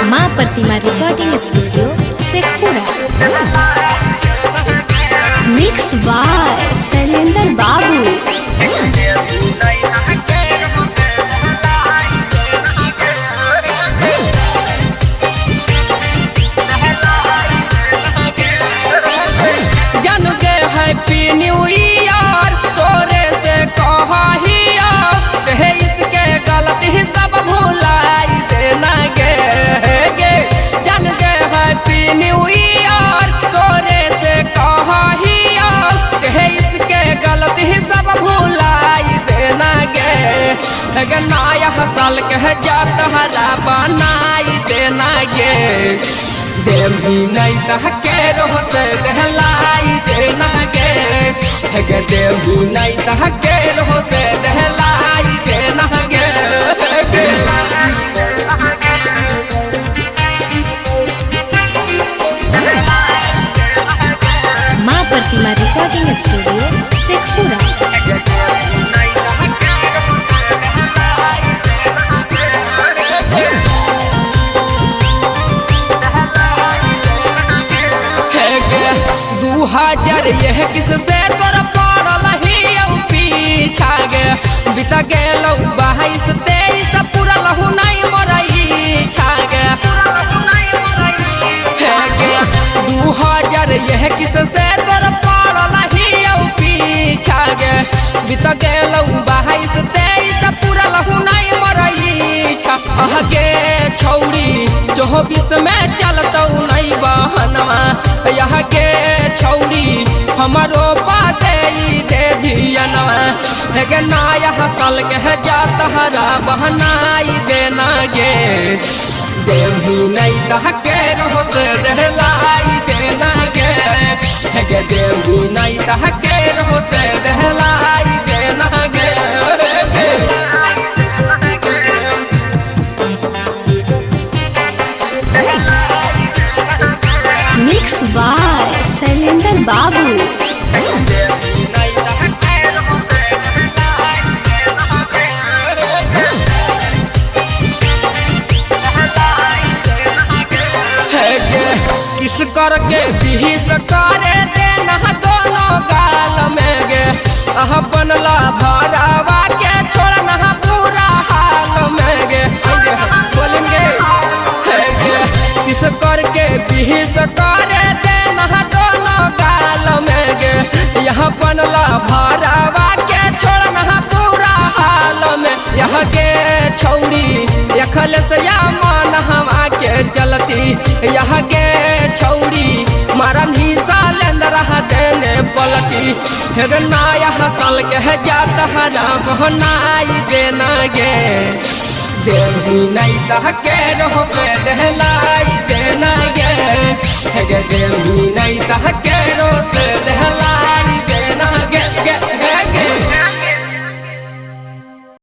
माँ Pratima recording studio Sheikhpura. Mix by Shailendra Babu. Happy new year तोरे से कहिया कहे इसके गलती सब भुलाई देना गे जन गे हैप्पी न्यू ईयर तोरे से कहिया कहे इसके गलती सब भुलाई देना गे नया साल कह जात हरा बनाई देना गे देवी नहीं तहके रोते दहलाई देना गे देवी नहीं तहके रोते दहलाई देना गे माँ प्रतिमा रिकॉर्डिंग स्टूडियो शेखपुरा। हजार यह किससे तोर पड़ल ही पीछा गे बीता गेल 22-23 पूरा लहू नहीं मरई छा गे 2000 यह किससे तोर पड़ल ही पीछा गे बीता गेल 22-23 पूरा लहू नहीं मरई छा गे छौरी 24 में चलतौ नहीं बहनवा यह गे छौरी हमारो बाते दे दियनवा गे नया साल के जात हरा बहनाई देना गे देवी नहीं तहके रोते दहलाई देना गे देवी नहीं तहके रोते दहलाई देना गे मिक्स बाय शैलेंद्र बाबू। किस करके बीस करे देना दोनों गाल में गे बनला भरावा के छोड़ना पूरा हाल में गे बोलेंगे किस करके बीस करे देना दोनों गाल में गे यहाँ बनला भरावा के छोड़ना पूरा हाल में यह गे छौरी यखल से या मान हम आके चलती यह गे छौरी मारन ही साल रहा देने पलटी फिर नया साल के जात हरा बहनाई देना गे देवी नहीं तहके रोके दहलाई देना गे देवी नहीं तहके